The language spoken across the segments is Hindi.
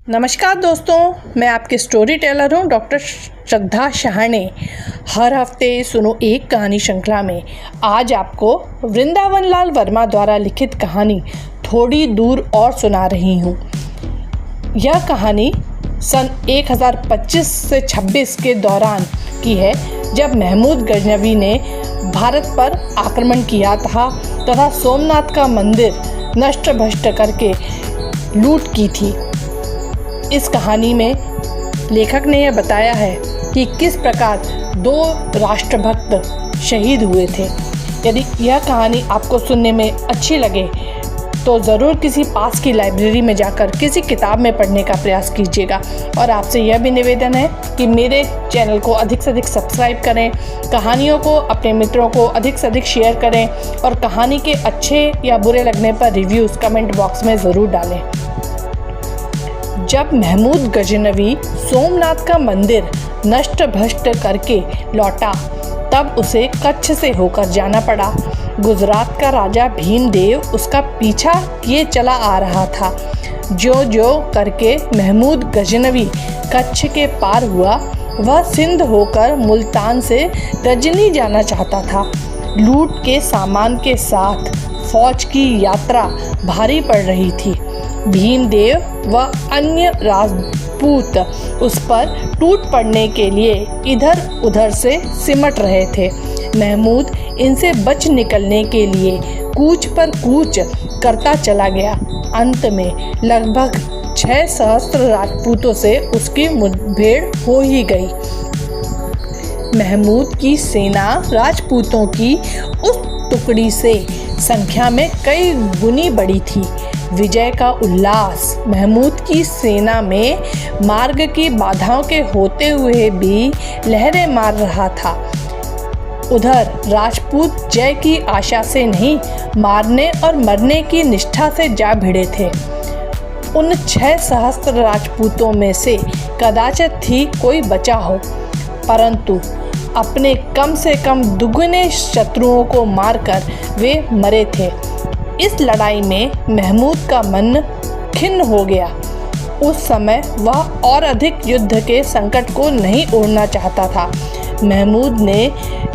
नमस्कार दोस्तों, मैं आपकी स्टोरी टेलर हूँ डॉक्टर श्रद्धा शहाणे। हर हफ्ते सुनो एक कहानी श्रृंखला में आज आपको वृंदावन लाल वर्मा द्वारा लिखित कहानी थोड़ी दूर और सुना रही हूँ। यह कहानी सन 1025 से 26 के दौरान की है, जब महमूद गजनवी ने भारत पर आक्रमण किया था तथा सोमनाथ का मंदिर नष्ट भ्रष्ट करके लूट की थी। इस कहानी में लेखक ने यह बताया है कि किस प्रकार दो राष्ट्रभक्त शहीद हुए थे। यदि यह कहानी आपको सुनने में अच्छी लगे तो ज़रूर किसी पास की लाइब्रेरी में जाकर किसी किताब में पढ़ने का प्रयास कीजिएगा। और आपसे यह भी निवेदन है कि मेरे चैनल को अधिक से अधिक सब्सक्राइब करें, कहानियों को अपने मित्रों को अधिक से अधिक शेयर करें और कहानी के अच्छे या बुरे लगने पर रिव्यूज़ कमेंट बॉक्स में ज़रूर डालें। जब महमूद गजनवी सोमनाथ का मंदिर नष्ट भ्रष्ट करके लौटा तब उसे कच्छ से होकर जाना पड़ा। गुजरात का राजा भीमदेव उसका पीछा किए चला आ रहा था। जो जो करके महमूद गजनवी कच्छ के पार हुआ, वह सिंध होकर मुल्तान से गजनी जाना चाहता था। लूट के सामान के साथ फौज की यात्रा भारी पड़ रही थी। भीमदेव व अन्य राजपूत उस पर टूट पड़ने के लिए इधर उधर से सिमट रहे थे। महमूद इनसे बच निकलने के लिए कूच पर कूच करता चला गया। अंत में लगभग 6 सहस्त्र राजपूतों से उसकी मुठभेड़ हो ही गई। महमूद की सेना राजपूतों की उस टुकड़ी से संख्या में कई गुनी बड़ी थी। विजय का उल्लास महमूद की सेना में मार्ग की बाधाओं के होते हुए भी लहरें मार रहा था। उधर राजपूत जय की आशा से नहीं, मारने और मरने की निष्ठा से जा भिड़े थे। उन 6 सहस्त्र राजपूतों में से कदाचित ही कोई बचा हो, परंतु अपने कम से कम दुगने शत्रुओं को मारकर वे मरे थे। इस लड़ाई में महमूद का मन खिन्न हो गया। उस समय वह और अधिक युद्ध के संकट को नहीं ओढ़ना चाहता था। महमूद ने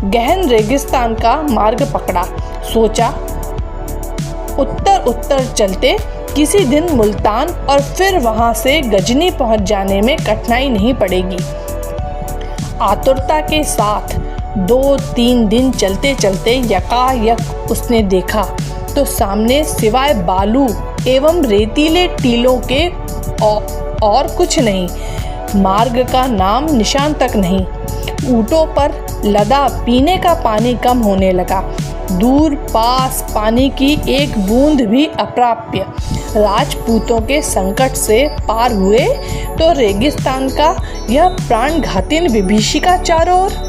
गहन रेगिस्तान का मार्ग पकड़ा। सोचा उत्तर उत्तर चलते किसी दिन मुल्तान और फिर वहां से गजनी पहुंच जाने में कठिनाई नहीं पड़ेगी। आतुरता के साथ 2-3 दिन चलते चलते यकायक उसने देखा तो सामने सिवाय बालू एवं रेतीले टीलों के और कुछ नहीं। मार्ग का नाम निशान तक नहीं। ऊँटों पर लदा पीने का पानी कम होने लगा। दूर पास पानी की एक बूंद भी अप्राप्य। राजपूतों के संकट से पार हुए तो रेगिस्तान का यह प्राणघातीन विभीषिका चारों ओर।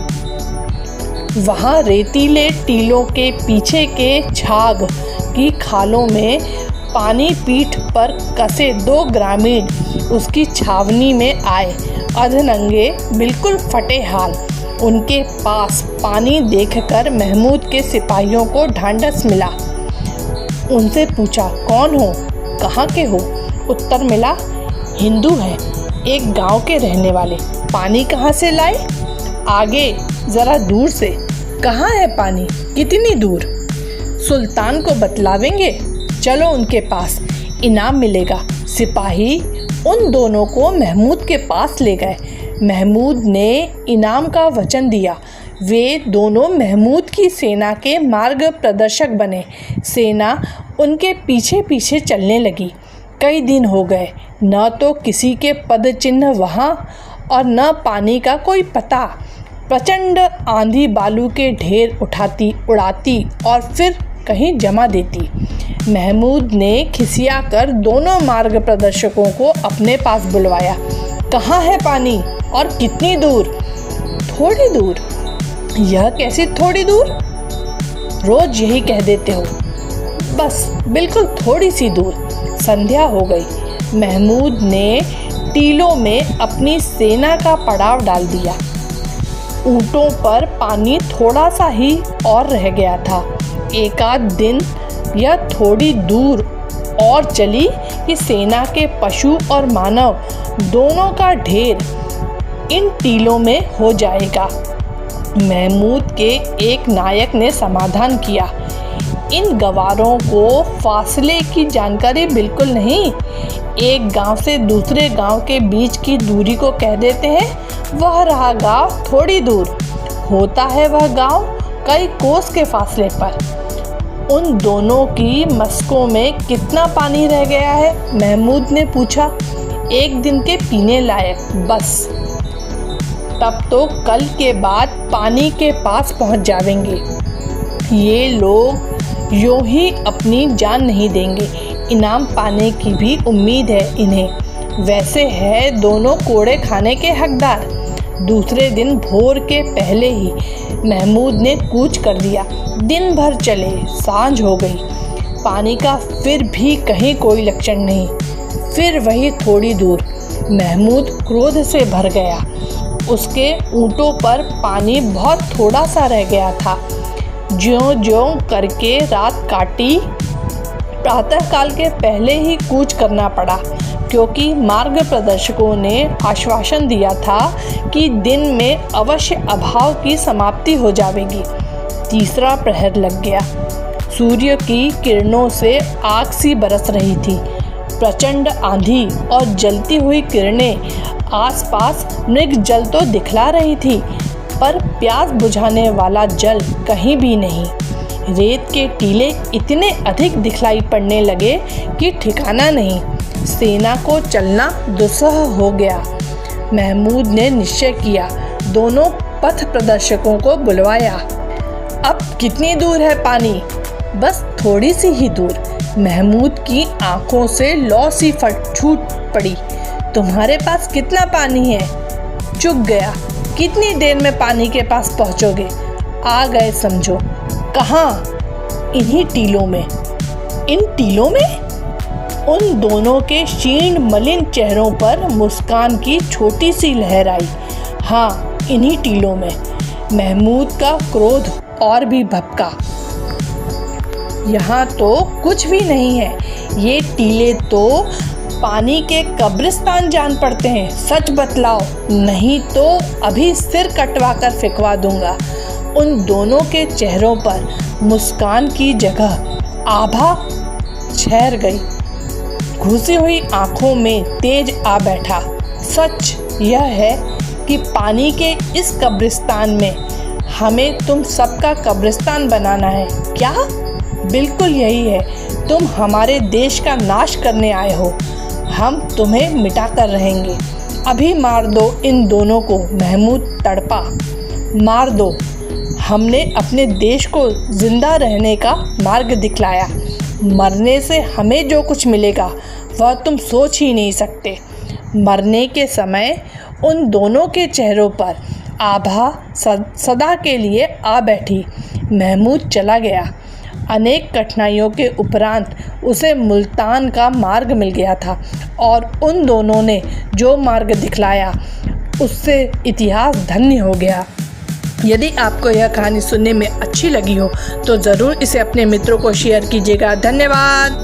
वहाँ रेतीले टीलों के पीछे के झाग की खालों में पानी पीठ पर कसे 2 ग्रामीण उसकी छावनी में आए, अधनंगे, बिल्कुल फटे हाल। उनके पास पानी देखकर महमूद के सिपाहियों को ढांढस मिला। उनसे पूछा, कौन हो, कहाँ के हो? उत्तर मिला, हिंदू हैं, एक गांव के रहने वाले। पानी कहाँ से लाए? आगे ज़रा दूर से। कहाँ है पानी? कितनी दूर? सुल्तान को बतलावेंगे, चलो उनके पास, इनाम मिलेगा। सिपाही उन दोनों को महमूद के पास ले गए। महमूद ने इनाम का वचन दिया। वे दोनों महमूद की सेना के मार्ग प्रदर्शक बने। सेना उनके पीछे पीछे चलने लगी। कई दिन हो गए, न तो किसी के पद चिन्ह वहाँ और न पानी का कोई पता। प्रचंड आंधी बालू के ढेर उठाती उड़ाती और फिर कहीं जमा देती। महमूद ने खिसिया कर दोनों मार्ग प्रदर्शकों को अपने पास बुलवाया। कहाँ है पानी और कितनी दूर? थोड़ी दूर। यह कैसी थोड़ी दूर? रोज यही कह देते हो। बस बिल्कुल थोड़ी सी दूर। संध्या हो गई। महमूद ने टीलों में अपनी सेना का पड़ाव डाल दिया। ऊँटों पर पानी थोड़ा सा ही और रह गया था। एकाध दिन यह थोड़ी दूर और चली कि सेना के पशु और मानव दोनों का ढेर इन टीलों में हो जाएगा। महमूद के एक नायक ने समाधान किया, इन गवारों को फासले की जानकारी बिल्कुल नहीं। एक गांव से दूसरे गांव के बीच की दूरी को कह देते हैं। वह रहा गांव थोड़ी दूर, होता है वह गांव कई कोस के फासले पर। उन दोनों की मस्कों में कितना पानी रह गया है? महमूद ने पूछा। एक दिन के पीने लायक, बस। तब तो कल के बाद पानी के पास पहुंच जाएंगे। ये लोग यूं ही अपनी जान नहीं देंगे, इनाम पाने की भी उम्मीद है इन्हें। वैसे है दोनों कोड़े खाने के हकदार। दूसरे दिन भोर के पहले ही महमूद ने कूच कर दिया। दिन भर चले, सांझ हो गई, पानी का फिर भी कहीं कोई लक्षण नहीं। फिर वही थोड़ी दूर। महमूद क्रोध से भर गया। उसके ऊँटों पर पानी बहुत थोड़ा सा रह गया था। ज्यों-ज्यों करके रात काटी, प्रातःकाल के पहले ही कूच करना पड़ा, क्योंकि मार्ग प्रदर्शकों ने आश्वासन दिया था कि दिन में अवश्य अभाव की समाप्ति हो जाएगी। तीसरा प्रहर लग गया। सूर्य की किरणों से आग सी बरस रही थी। प्रचंड आंधी और जलती हुई किरणें आसपास मृग जल तो दिखला रही थी, पर प्यास बुझाने वाला जल कहीं भी नहीं। रेत के टीले इतने अधिक दिखलाई पड़ने लगे कि ठिकाना नहीं। सेना को चलना दुस्सह हो गया। महमूद ने निश्चय किया, दोनों पथ प्रदर्शकों को बुलवाया। अब कितनी दूर है पानी? बस थोड़ी सी ही दूर। महमूद की आंखों से लौ सी छूट पड़ी। तुम्हारे पास कितना पानी है? चुक गया। कितनी देर में पानी के पास पहुंचोगे? आ गए समझो। कहाँ? इन्हीं टीलों में। इन टीलों में? उन दोनों के क्षीण मलिन चेहरों पर मुस्कान की छोटी सी लहर आई। हाँ, इन्हीं टीलों में। महमूद का क्रोध और भी भभका। यहाँ तो कुछ भी नहीं है। ये टीले तो पानी के कब्रिस्तान जान पड़ते हैं। सच बतलाओ, नहीं तो अभी सिर कटवा कर फेंकवा दूंगा। उन दोनों के चेहरों पर मुस्कान की जगह आभा छहर गई। घुसी हुई आंखों में तेज आ बैठा। सच यह है कि पानी के इस कब्रिस्तान में हमें तुम सबका कब्रिस्तान बनाना है। क्या? बिल्कुल यही है। तुम हमारे देश का नाश करने आए हो। हम तुम्हें मिटा कर रहेंगे। अभी मार दो इन दोनों को। महमूद तड़पा। मार दो। हमने अपने देश को जिंदा रहने का मार्ग दिखलाया। मरने से हमें जो कुछ मिलेगा वह तुम सोच ही नहीं सकते। मरने के समय उन दोनों के चेहरों पर आभा सदा के लिए आ बैठी। महमूद चला गया। अनेक कठिनाइयों के उपरांत उसे मुल्तान का मार्ग मिल गया था, और उन दोनों ने जो मार्ग दिखलाया उससे इतिहास धन्य हो गया। यदि आपको यह कहानी सुनने में अच्छी लगी हो तो ज़रूर इसे अपने मित्रों को शेयर कीजिएगा। धन्यवाद।